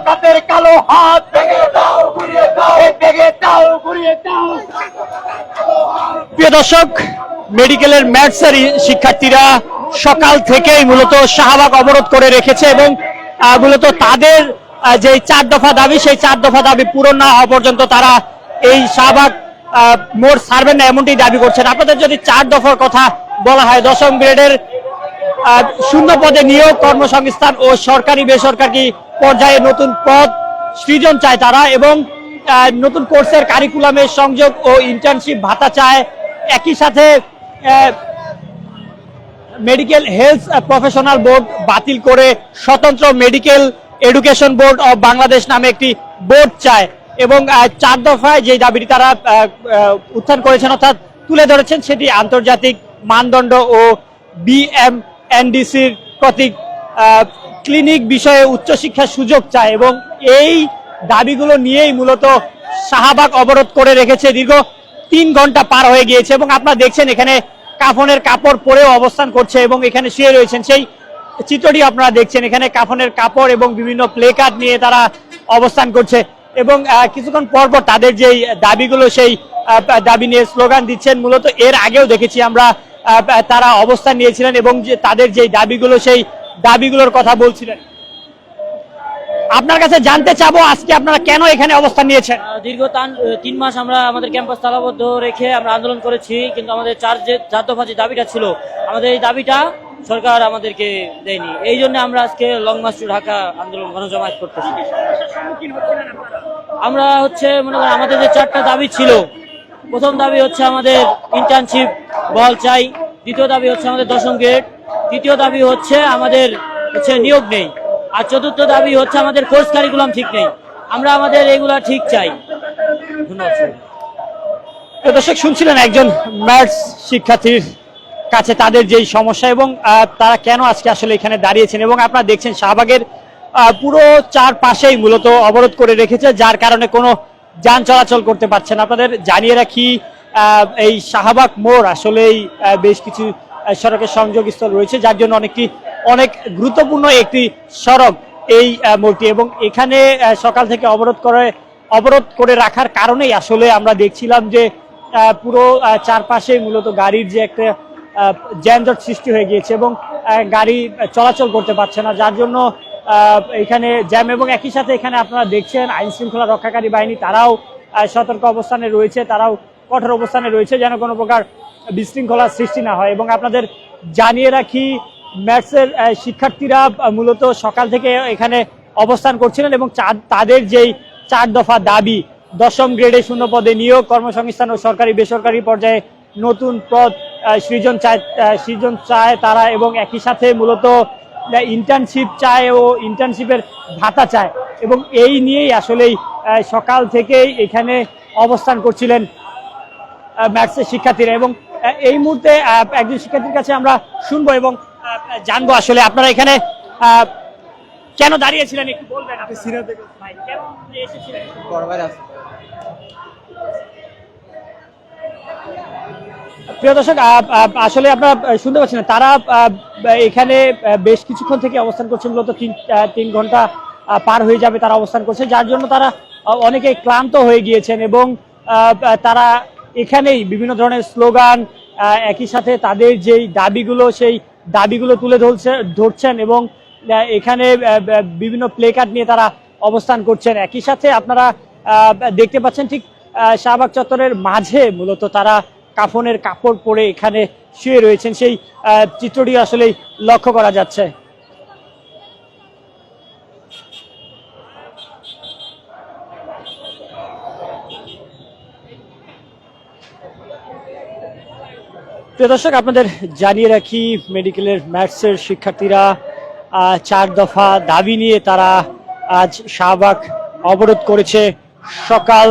ডাকাতের কালো হাত ভেঙে দাও, ঘুরিয়ে দাও, ভেঙে দাও, ঘুরিয়ে দাও। প্রিয় দর্শক, মেডিকেলের ম্যাথসের শিক্ষার্থীরা সকাল থেকেই মূলত শাহবাগ অবরোধ করে রেখেছে এবং মূলত তাদের যে 4 দফা দাবি, সেই 4 দফা দাবি পূরণ না হওয়া পর্যন্ত তারা এই শাহবাগ মোড় ছাড়বেন না, এমনটি দাবি করছেন। আপনাদের যদি 4 দফার কথা বলা হয়, 10ম গ্রেডের শূন্য পদে নিয়োগ, কর্মসংস্থান ও সরকারি বেসরকারি পর্যায়ে নতুন পদ সৃজন চায় তারা, এবং নতুন কোর্সের কারিকুলামের সংযোগ ও ইন্টার্নশিপ ভাতা চায়। একই সাথে মেডিকেল হেলথ প্রফেশনাল বোর্ড বাতিল করে স্বতন্ত্র medical education board of Bangladesh নামে একটি বোর্ড চায়। এবং 4 দফায় যে দাবিটি তারা উত্থান করেছেন অর্থাৎ তুলে ধরেছেন, সেটি আন্তর্জাতিক মানদণ্ড ও বিএমএনডিসির প্রতীক ক্লিনিক বিষয়ে উচ্চশিক্ষার সুযোগ চায়। এবং এই দাবিগুলো নিয়েই মূলত শাহবাগ অবরোধ করে রেখেছে। দীর্ঘ 3 ঘন্টা পার হয়ে গিয়েছে এবং আপনারা দেখছেন এখানে কাফনের কাপড় পরেও অবস্থান করছে এবং এখানে শুয়ে রয়েছেন, সেই চিত্রটি আপনারা দেখছেন। এখানে কাফনের কাপড় এবং বিভিন্ন প্লে কার্ড নিয়ে তারা অবস্থান করছে এবং কিছুক্ষণ পর পর তাদের যেই দাবিগুলো, সেই দাবি নিয়ে স্লোগান দিচ্ছেন। মূলত এর আগেও দেখেছি আমরা তারা অবস্থান নিয়েছিলেন এবং যে তাদের যেই দাবিগুলো, সেই দাবিগুলোর কথা বলছিলেন। আপনার কাছে জানতে চাবো, আজকে আপনারা কেন এখানে অবস্থান নিয়েছেন? দীর্ঘ 3 মাস আমরা আমাদের ক্যাম্পাস তালাবদ্ধ রেখে আমরা আন্দোলন করেছি, কিন্তু আমাদের 4 দফা যে দাবিটা ছিল, আমাদের এই দাবিটা সরকার আমাদেরকে দেয়নি। এই জন্য আমরা আজকে লং মার্চ টু ঢাকা আন্দোলন গণজমায়েত করতেছি। আমরা মনে করেন আমাদের যে 4টা দাবি ছিল, প্রথম দাবি হচ্ছে আমাদের ইন্টার্নশিপ বহাল চাই, দ্বিতীয় দাবি হচ্ছে আমাদের 10ম গ্রেড, তৃতীয় দাবি হচ্ছে আমাদের নিয়োগ নেই, আর চতুর্থ দাবি হচ্ছে আমাদের কোর্স কারিকুলাম ঠিক নেই। আমরা আমাদের এগুলা ঠিক চাই। ধন্যবাদ। দর্শক, শুনছিলেন একজন ম্যাথস শিক্ষার্থীর কাছে তাদের যেই সমস্যা এবং তারা কেন আজকে আসলে এখানে দাঁড়িয়েছেন। এবং আপনারা দেখছেন শাহবাগের পুরো চারপাশেই মূলত অবরোধ করে রেখেছে, যার কারণে কোনো যান চলাচল করতে পারছে না। আপনাদের জানিয়ে রাখি, এই শাহবাগ মোড় আসলেই বেশ কিছু সড়কের সংযোগস্থল রয়েছে, যার জন্য অনেক গুরুত্বপূর্ণ একটি সড়ক এই মোড়টি। এবং এখানে সকাল থেকে অবরোধ করে রাখার কারণেই আসলে আমরা দেখছিলাম যে পুরো চারপাশে মূলত গাড়ির যে একটা যানজট সৃষ্টি হয়ে গিয়েছে এবং গাড়ি চলাচল করতে পারছে না, যার জন্য এখানে জ্যাম। এবং একই সাথে এখানে আপনারা দেখছেন আইন শৃঙ্খলা রক্ষাকারী বাহিনী, তারাও সতর্ক অবস্থানে রয়েছে, তারাও কঠোর অবস্থানে রয়েছে যেন কোনো প্রকার বিশৃঙ্খলার সৃষ্টি না হয়। এবং আপনাদের জানিয়ে রাখি, ম্যাথসের শিক্ষার্থীরা মূলত সকাল থেকে এখানে অবস্থান করছিলেন এবং তাদের যেই 4 দফা দাবি, 10ম গ্রেডে শূন্য পদে নিয়োগ, কর্মসংস্থান ও সরকারি বেসরকারি পর্যায়ে নতুন পদ সৃজন চায় তারা, এবং একই সাথে মূলত ইন্টার্নশিপ চায় ও ইন্টার্নশিপের ভাতা চায়। এবং এই নিয়েই আসলেই সকাল থেকেই এখানে অবস্থান করছিলেন ম্যাথসের শিক্ষার্থীরা। এবং এই মুহূর্তে একজন শিক্ষার্থীর কাছে আমরা শুনবো এবং জানবো আসলে আপনারা এখানে কেন দাঁড়িয়েছিলেন, একটু বলবেন। প্রিয় দর্শক, আসলে আপনারা শুনতে পাচ্ছেন, তারা এখানে বেশ কিছুক্ষণ থেকে অবস্থান করছে, মূলত 3 ঘন্টা পার হয়ে যাবে তারা অবস্থান করছে, যার জন্য তারা অনেকে ক্লান্ত হয়ে গিয়েছেন এবং তারা এখানেই বিভিন্ন ধরনের স্লোগান, একই সাথে তাদের যেই দাবিগুলো, সেই দাবিগুলো তুলে ধরছেন এবং এখানে বিভিন্ন প্লে কার্ড নিয়ে তারা অবস্থান করছেন। একই সাথে আপনারা দেখতে পাচ্ছেন ঠিক শাহবাগ চত্বরের মাঝে মূলত তারা কাফনের কাপড় পরে এখানে শুয়ে রয়েছেন, সেই চিত্রটি আসলে লক্ষ্য করা যাচ্ছে। প্রিয় দর্শক, আপনাদের জানিয়ে রাখি, মেডিকেলের ম্যাথসের শিক্ষার্থীরা 4 দফা দাবি নিয়ে তারা আজ শাহবাগ অবরোধ করেছে সকাল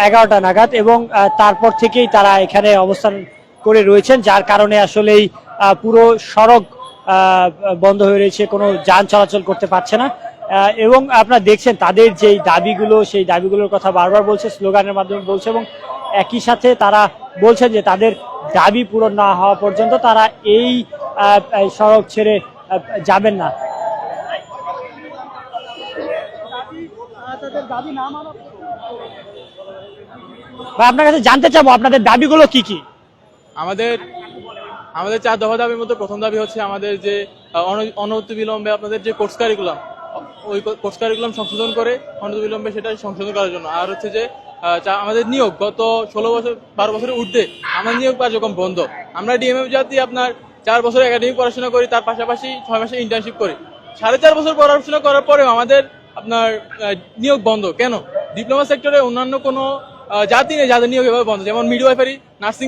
11টা নাগাদ এবং তারপর থেকেই তারা এখানে অবস্থান করে রয়েছেন, যার কারণে আসলেই পুরো সড়ক বন্ধ হয়ে রয়েছে, কোনো যান চলাচল করতে পারছে না। এবং আপনারা দেখছেন তাদের যেই দাবিগুলো, সেই দাবিগুলোর কথা বারবার বলছে, স্লোগানের মাধ্যমে বলছে এবং একই সাথে তারা বলছেন যে তাদের দাবি পূরণ না হওয়া পর্যন্ত তারা এই সড়ক ছেড়ে যাবেন না। বা আপনার কাছে জানতে চাবো আপনাদের দাবিগুলো কি কি? আমাদের আমাদের 4 দফা দাবির মধ্যে প্রথম দাবি হচ্ছে আমাদের যে অনতিবিলম্বে আপনাদের যে কোর্স কারিকুলাম, ওই কোর্স কারিকুলাম সংশোধন করে অনতিবিলম্বে সেটা সংশোধন করার জন্য। আর হচ্ছে যে আমাদের নিয়োগ গত 16 বছর 12 বছরের ঊর্ধ্বে আমাদের নিয়োগ কার্যক্রম বন্ধ। আমরা ডিএমএফ জাতি আপনার 4 বছর একাডেমিক পড়াশোনা করি, তার পাশাপাশি 6 মাসে ইন্টার্নশিপ করি। 4.5 বছর পড়াশোনা করার পরেও আমাদের আপনার নিয়োগ বন্ধ কেন? ডিপ্লোমা সেক্টরে অন্যান্য কোনো জাতি নেই যাদের নিয়োগ এভাবে বন্ধ, যেমন মিডওয়াইফারি, নার্সিং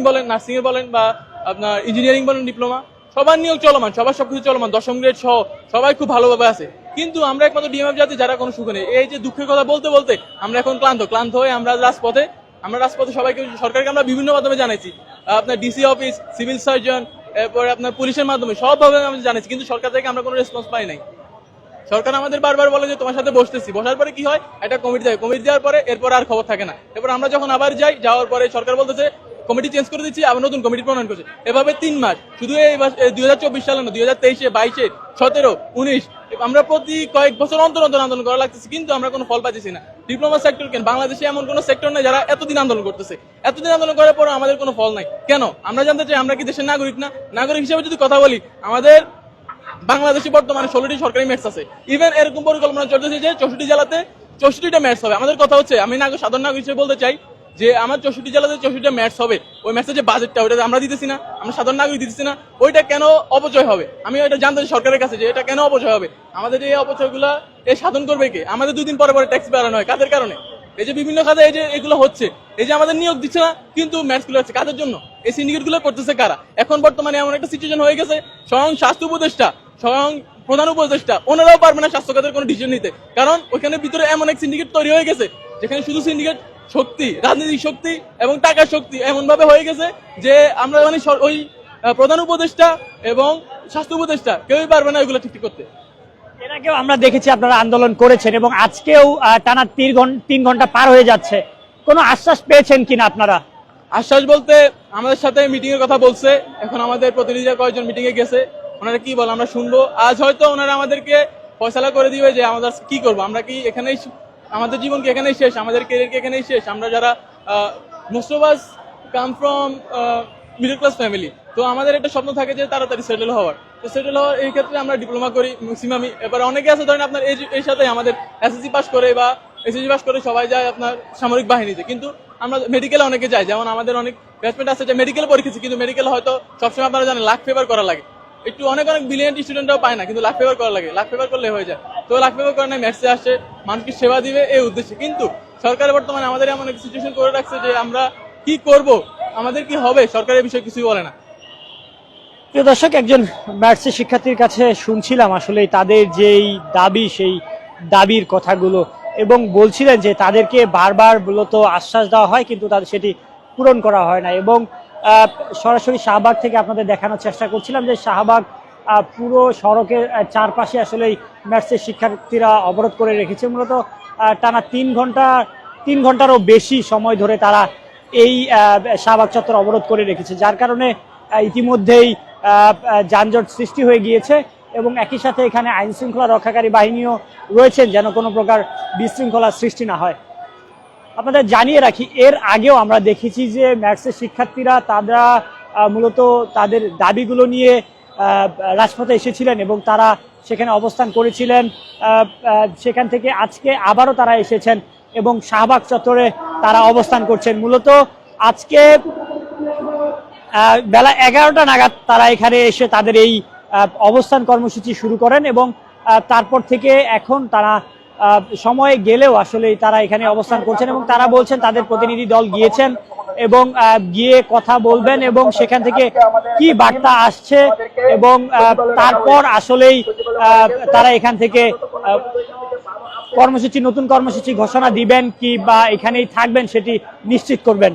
এর বলেন বা আপনার ইঞ্জিনিয়ারিং বলেন, ডিপ্লোমা, সবার নিয়োগ চলমান, সবার সবকিছু চলমান, 10ম গ্রেড সহ সবাই খুব ভালোভাবে আছে। কিন্তু আমরা একমাত্র ডিএমএফ জাতি যারা কোনো সুখে নেই। এই যে দুঃখের কথা বলতে বলতে আমরা এখন ক্লান্ত হয়ে আমরা রাজপথে সবাইকে, সরকারকে আমরা বিভিন্ন মাধ্যমে জানাইছি, আপনার ডিসি অফিস, সিভিল সার্জন, এরপরে আপনার পুলিশের মাধ্যমে সবভাবে আমরা জানাইছি, কিন্তু সরকার থেকে আমরা কোনো রেসপন্স পাই নাই। সরকার আমাদের বারবার বলে যে তোমার সাথে বসতেছি, বসার পরে কি হয়, একটা কমিটি দেয়, কমিটি দেওয়ার পরে এরপর আর খবর থাকে না। এরপর আমরা যখন আবার যাওয়ার পরে সরকার বলতেছে কমিটি চেঞ্জ করে দিচ্ছি, আবার নতুন কমিটি প্রণয়ন করছে। এভাবে 3 মাস, শুধু এই 2024 সালে না, 2023-এ, 22-এ, 17, 19, আমরা প্রতি কয়েক বছর অন্তর আন্দোলন করা লাগতেছে, কিন্তু আমরা কোনো ফল পাচ্ছি না। ডিপ্লোমা সেক্টর কেন, বাংলাদেশে এমন কোনো সেক্টর নাই যারা এতদিন আন্দোলন করতেছে, এতদিন আন্দোলন করার পর আমাদের কোনো ফল নাই কেন? আমরা জানতে চাই, আমরা কি দেশের নাগরিক না? নাগরিক হিসেবে যদি কথা বলি, আমাদের বাংলাদেশে বর্তমানে 16টি সরকারি ম্যাটস আছে। ইভেন এরকম পরিকল্পনা চলতেছে যে 64 জেলাতে 64টা ম্যাটস হবে। আমাদের কথা হচ্ছে, আমি সাধারণ নাগরিক হিসেবে বলতে চাই যে আমার 64 জেলাতে 64টা ম্যাটস হবে, ওই ম্যাটসের যে বাজেটটা ওটা আমরা দিতেছি না, আমরা সাধারণ নাগরিক দিতেছি না, ওইটা কেন অপচয় হবে? আমি ওইটা জানতে চাই সরকারের কাছে যে এটা কেন অপচয় হবে। আমাদের এই অপচয়গুলো এই সাধন করবে কে? আমাদের 2 দিন পরে ট্যাক্স বাড়ানো হয় কাদের কারণে? এই যে বিভিন্ন খাতে এই যে এগুলো হচ্ছে, এই যে আমাদের নিয়োগ দিচ্ছে না কিন্তু ম্যাটস গুলো হচ্ছে কাদের জন্য? এই সিন্ডিকেট গুলো করতেছে কারা? এখন বর্তমানে এমন একটা সিচুয়েশন হয়ে গেছে, স্বয়ং স্বাস্থ্য উপদেষ্টা, স্বয়ং প্রধান উপদেষ্টা, ওনারাও পারবে না স্বাস্থ্য খাতের কোনো ডিসিশন নিতে, কারণ ওইখানে ভিতরে এমন এক সিন্ডিকেট তৈরি হয়ে গেছে যেখানে শুধু সিন্ডিকেট শক্তি, রাজনৈতিক শক্তি এবং টাকার শক্তি এমন ভাবে হয়ে গেছে যে আমরা মানে ওই প্রধান উপদেষ্টা এবং স্বাস্থ্য উপদেষ্টা কেউই পারবে না এগুলো ঠিক করতে। এর আগেও আমরা দেখেছি আপনারা আন্দোলন করেছেন এবং আজকেও টানা 3 ঘন্টা পার হয়ে যাচ্ছে, কোনো আশ্বাস পেয়েছেন কিনা আপনারা? আশ্বাস বলতে আমাদের সাথে মিটিং এর কথা বলছে, এখন আমাদের প্রতিনিধিরা কয়েকজন মিটিং এ গেছে, ওনারা কি বলে আমরা শুনবো। আজ হয়তো ওনারা আমাদেরকে ফয়সালা করে দিবে যে আমাদের কি করবো, আমরা কি এখানেই আমাদের জীবন কি এখানেই শেষ, আমাদের ক্যারিয়ার কি এখানেই শেষ? আমরা যারা most of us come from middle class family, তো আমাদের একটা স্বপ্ন থাকে যে তাড়াতাড়ি সেটেল হওয়ার। তো সেটেল হওয়ার এই ক্ষেত্রে আমরা ডিপ্লোমা করি ম্যাক্সিমামই। এবার অনেকে আছে ধরেন আপনার এর সাথে আমাদের এসএসসি পাস করে বা এসএসসি পাস করে সবাই যায় আপনার সামরিক বাহিনীতে, কিন্তু আমরা মেডিকেলে অনেকে যাই, যেমন আমাদের অনেক ব্যাচমেট আছে যে মেডিকেল পরীক্ষা, কিন্তু মেডিকেল হয়তো সবসময় আপনারা জানেন লাখ ফেভার করা লাগে, একটু অনেক ব্রিলিয়েন্ট স্টুডেন্টরাও পায় না, কিন্তু লাখ ফেভার করা লাগে, লাখ ফেভার করলে হয়ে যায়। তো লাখ ফেভার করে না, ম্যাথসে আসছে মানুষকে সেবা দিবে এই উদ্দেশ্যে, কিন্তু সরকার বর্তমানে আমাদের এমন একটা সিচুয়েশন করে রাখছে যে আমরা কি করব, আমাদের কি হবে, সরকারের বিষয়ে কিছুই বলে না। প্রিয় দর্শক, একজন ম্যাথসের শিক্ষার্থীর কাছে শুনছিলাম আসলে তাদের যেই দাবি, সেই দাবির কথাগুলো, এবং বলছিলেন যে তাদেরকে বারবার মূলত আশ্বাস দেওয়া হয় কিন্তু তাদের সেটি পূরণ করা হয় না। এবং সরাসরি শাহবাগ থেকে আপনাদের দেখানোর চেষ্টা করছিলাম যে শাহবাগ পুরো সড়কের চারপাশে আসলে ম্যাথসের শিক্ষার্থীরা অবরোধ করে রেখেছে। মূলত টানা 3 ঘন্টারও বেশি সময় ধরে তারা এই শাহবাগ চত্বর অবরোধ করে রেখেছে, যার কারণে ইতিমধ্যেই যানজট সৃষ্টি হয়ে গিয়েছে। এবং একই সাথে এখানে আইন শৃঙ্খলা রক্ষাকারী বাহিনীও রয়েছেন যেন কোনো প্রকার বিশৃঙ্খলার সৃষ্টি না হয়। আপনাদের জানিয়ে রাখি, এর আগেও আমরা দেখেছি যে ম্যাথসের শিক্ষার্থীরা তারা মূলত তাদের দাবিগুলো নিয়ে রাজপথে এসেছিলেন এবং তারা সেখানে অবস্থান করেছিলেন। সেখান থেকে আজকে আবারও তারা এসেছেন এবং শাহবাগ চত্বরে তারা অবস্থান করছেন। মূলত আজকে বেলা 11টা নাগাদ তারা এখানে এসে তাদের এই অবস্থান কর্মসূচি শুরু করেন এবং তারপর থেকে এখন তারা সময় গেলেও আসলে তারা এখানে অবস্থান করছেন এবং তারা বলছেন তাদের প্রতিনিধি দল গিয়েছেন এবং গিয়ে কথা বলবেন এবং সেখান থেকে কি বার্তা আসছে এবং তারপর আসলেই তারা এখান থেকে নতুন কর্মসূচি ঘোষণা দিবেন কি বা এখানেই থাকবেন সেটি নিশ্চিত করবেন।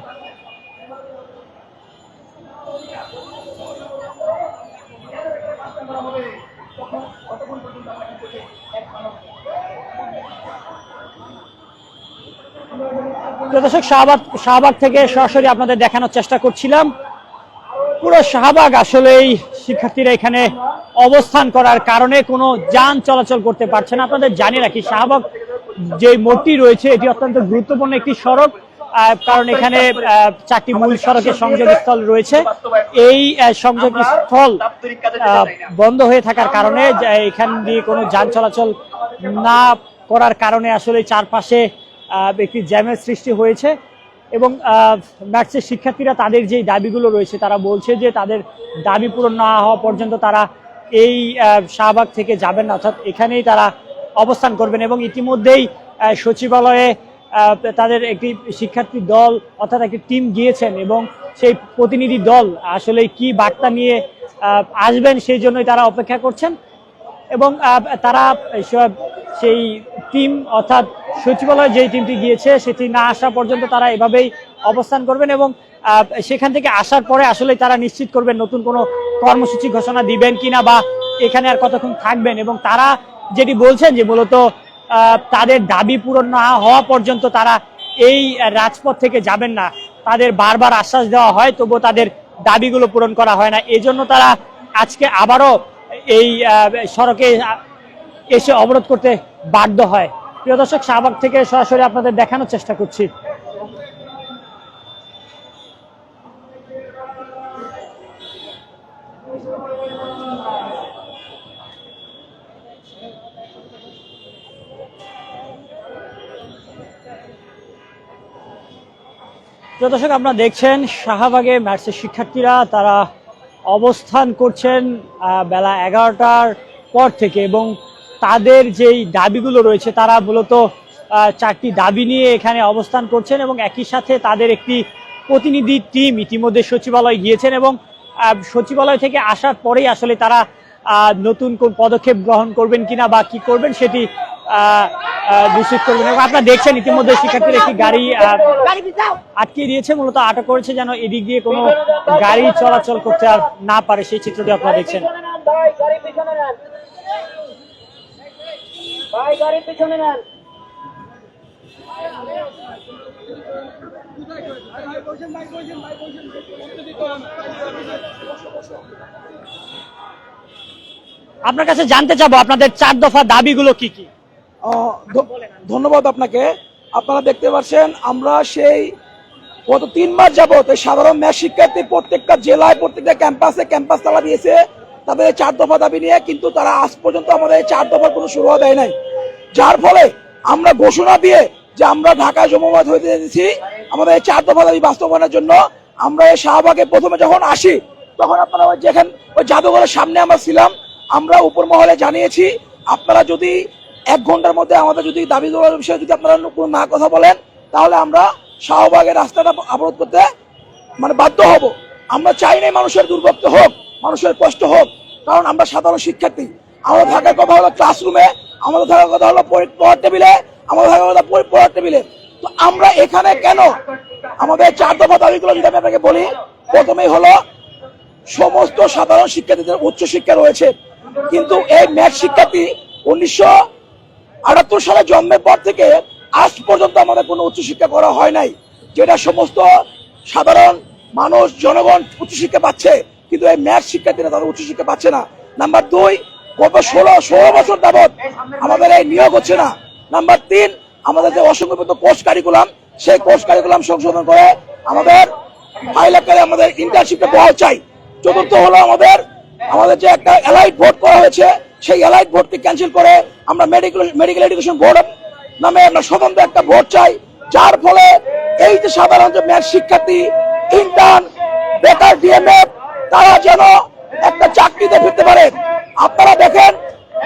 দর্শক, শাহবাগ থেকে সরাসরি আপনাদের দেখানোর চেষ্টা করছিলাম। পুরো শাহবাগ আসলেই শিক্ষার্থীরা এখানে অবস্থান করার কারণে কোনো যান চলাচল করতে পারছে না। আপনাদের জানিয়ে রাখি, শাহবাগ যে মোড়টি রয়েছে এটি অত্যন্ত গুরুত্বপূর্ণ একটি সড়ক, কারণ এখানে 4টি মূল সড়কের সংযোগস্থল রয়েছে। এই সংযোগস্থল বন্ধ হয়ে থাকার কারণে এখান দিয়ে কোনো যান চলাচল না করার কারণে আসলে চারপাশে একটি জ্যামের সৃষ্টি হয়েছে। এবং ম্যাথসের শিক্ষার্থীরা তাদের যেই দাবিগুলো রয়েছে তারা বলছে যে তাদের দাবি পূরণ না হওয়া পর্যন্ত তারা এই শাহবাগ থেকে যাবেন না, অর্থাৎ এখানেই তারা অবস্থান করবেন। এবং ইতিমধ্যেই সচিবালয়ে তাদের একটি শিক্ষার্থী দল অর্থাৎ একটি টিম গিয়েছেন এবং সেই প্রতিনিধি দল আসলে কি বার্তা নিয়ে আসবেন সেই জন্যই তারা অপেক্ষা করছেন। এবং তারা সেই টিম অর্থাৎ সচিবালয়ে যেই টিমটি গিয়েছে সেটি না আসা পর্যন্ত তারা এভাবেই অবস্থান করবেন এবং সেখান থেকে আসার পরে আসলে তারা নিশ্চিত করবেন নতুন কোনো কর্মসূচি ঘোষণা দিবেন কিনা বা এখানে আর কতক্ষণ থাকবেন। এবং তারা যেটি বলছেন যে মূলত তাদের দাবি পূরণ না হওয়া পর্যন্ত তারা এই রাজপথ থেকে যাবেন না। তাদের বারবার আশ্বাস দেওয়া হয় তবুও তাদের দাবিগুলো পূরণ করা হয় না, এই জন্য তারা আজকে আবারও এই সড়কে এসে অবরোধ করতে বাধ্য হয়। প্রিয় দর্শক, শাহবাগ থেকে সরাসরি আপনাদের দেখানোর চেষ্টা করছি। প্রিয় দর্শক, আপনারা দেখছেন শাহবাগে ম্যাথসের শিক্ষার্থীরা তারা অবস্থান করছেন বেলা 11টার পর থেকে এবং তাদের যেই দাবিগুলো রয়েছে তারা মূলত 4টি দাবি নিয়ে এখানে অবস্থান করছেন এবং একই সাথে তাদের একটি প্রতিনিধি টিম ইতিমধ্যে সচিবালয় গিয়েছেন এবং সচিবালয় থেকে আসার পরেই আসলে তারা নতুন কোন পদক্ষেপ গ্রহণ করবেন কিনা বা কি করবেন সেটি নিশ্চিত করবেন। এবং আপনারা দেখছেন ইতিমধ্যে শিক্ষার্থীরা একটি গাড়ি আটকে দিয়েছে, মূলত আটক করেছে যেন এদিক দিয়ে কোনো গাড়ি চলাচল করতে আর না পারে, সেই চিত্রটি আপনারা দেখছেন। আপনার কাছে জানতে চাবো আপনাদের 4 দফা দাবিগুলো কি কি? ধন্যবাদ আপনাকে। আপনারা দেখতে পাচ্ছেন আমরা সেই গত 3 মাস যাবত সাধারণ ম্যাথ শিক্ষার্থী প্রত্যেকটা জেলায় প্রত্যেকটা ক্যাম্পাস তালা দিয়েছে তাদের 4 দফা দাবি নিয়ে, কিন্তু তারা আজ পর্যন্ত আমাদের 4 দফার কোনো শুরু দেয় নাই, যার ফলে আমরা ঘোষণা দিয়ে যে আমরা ঢাকায় জমায়েত হইতে দিয়েছি আমাদের 4 দফা দাবি বাস্তবায়নের জন্য। আমরা এই শাহবাগে প্রথমে যখন আসি তখন আপনারা যেখানে ওই জাদুঘরের সামনে আমরা ছিলাম, আমরা উপর মহলে জানিয়েছি আপনারা যদি 1 ঘন্টার মধ্যে আমাদের যদি দাবি দেওয়ার বিষয়ে যদি আপনারা কোনো না কথা বলেন তাহলে আমরা শাহবাগের রাস্তাটা অবরোধ করতে বাধ্য হব। আমরা চাই নাই মানুষের দুর্ভোগ হোক, মানুষের কষ্ট হোক, কারণ আমরা সাধারণ শিক্ষার্থী। আমাদের থাকার কথা হলো ক্লাসরুমে, আমাদের থাকার কথা হলো পড়ার টেবিলে, আমাদের থাকার কথা পড়ার টেবিলে। তো আমরা এখানে কেন আমাদের 4 দফা দাবিগুলো যদি আমি আপনাকে বলি, প্রথমেই হলো সমস্ত সাধারণ শিক্ষার্থীদের উচ্চ শিক্ষা রয়েছে, কিন্তু এই ম্যাথ শিক্ষার্থী 1978 সালে জন্মের পর থেকে আজ পর্যন্ত আমাদের কোনো উচ্চশিক্ষা করা হয় নাই, যেটা সমস্ত সাধারণ মানুষ জনগণ উচ্চশিক্ষা পাচ্ছে, কিন্তু এই ম্যাথ শিক্ষার্থীরা তাদের উচ্চশিক্ষা পাচ্ছে না। নাম্বার 2, গত 16 বছর যাবৎ আমাদের এই নিয়োগ হচ্ছে না। নাম্বার 3, আমাদের যে অসংখ্য কোর্স কারিকুলাম সেই কোর্স কারিকুলাম সংশোধন করে আমাদের 5 লাখ টাকা আমাদের ইন্টার্নশিপে বহাল চাই। চতুর্থ হলো আমাদের যে একটা এলাইট ভোট করা হয়েছে সেই এলাইট ভোটকে ক্যান্সেল করে আমরা মেডিকেল এডুকেশন বোর্ড নামে আমরা স্বতন্ত্র একটা ভোট চাই, যার ফলে এই যে সাধারণ যে ম্যাথ শিক্ষার্থী, ইন্টার্ন, বেকার, ডিএমএফ তারা যেন একটা চাকরিতে ফিরতে পারে। আপনারা দেখেন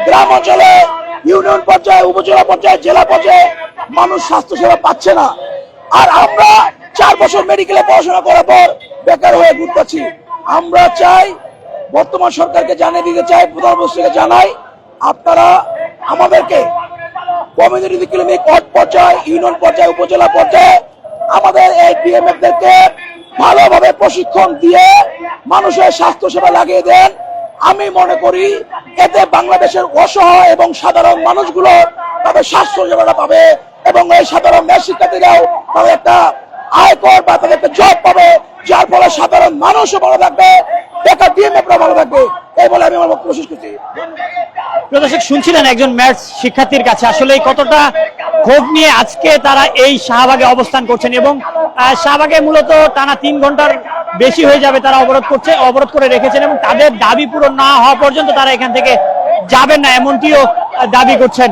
গ্রাম অঞ্চলে ইউনিয়ন পর্যায়ে, উপজেলা পর্যায়ে, জেলা পর্যায়ে মানুষ স্বাস্থ্য সেবা পাচ্ছে না, আর আমরা 4 বছর মেডিকেলে পড়াশোনা করার পর বেকার হয়ে ঘুরতেছি। আমরা চাই, বর্তমান সরকারকে জানিয়ে দিতে চাই, প্রধানমন্ত্রীকে জানাই, আপনারা আমাদেরকে কমিউনিটি ক্লিনিক, ওয়ার্ড পর্যায়ে, ইউনিয়ন পর্যায়ে, উপজেলা পর্যায়ে আমাদের এই ডিএমএফদেরকে ভালোভাবে প্রশিক্ষণ দিয়ে মানুষের স্বাস্থ্য সেবা লাগিয়ে দেন। আমি মনে করি এতে বাংলাদেশের অসহায় এবং সাধারণ মানুষগুলো তাদের স্বাস্থ্য সেবাটা পাবে এবং এই সাধারণ ম্যাথ শিক্ষার্থীরাও তাদের একটা আয়কর বা তাদের একটা জব পাবে, যার ফলে সাধারণ মানুষও ভালো থাকবে, বেকার ডিএমএফরা ভালো থাকবে। এই বলে আমি আমার বক্তব্য শেষ করছি। দর্শক, শুনছিলেন একজন ম্যাথস শিক্ষার্থীর কাছে আসলে কতটা ক্ষোভ নিয়ে আজকে তারা এই শাহবাগে অবস্থান করছেন এবং শাহবাগে মূলত টানা 3 ঘন্টার বেশি হয়ে যাবে তারা অবরোধ করে রেখেছেন এবং তাদের দাবি পূরণ না হওয়া পর্যন্ত তারা এখান থেকে যাবেন না, এমনটিও দাবি করছেন।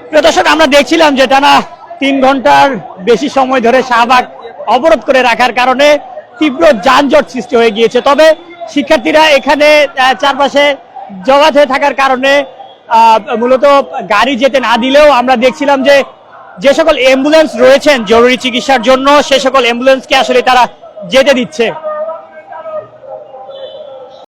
প্রিয় দর্শক, আমরা দেখছিলাম যে টানা 3 ঘন্টার বেশি সময় ধরে শাহবাগ অবরোধ করে রাখার কারণে তীব্র যানজট সৃষ্টি হয়ে গিয়েছে। তবে শিক্ষার্থীরা এখানে চারপাশে জমায়েত হয়ে থাকার কারণে মূলত গাড়ি যেতে না দিলেও আমরা দেখছিলাম যে সকল অ্যাম্বুলেন্স রয়েছেন জরুরি চিকিৎসার জন্য সে সকল অ্যাম্বুলেন্সকে আসলে তারা যেতে দিচ্ছে।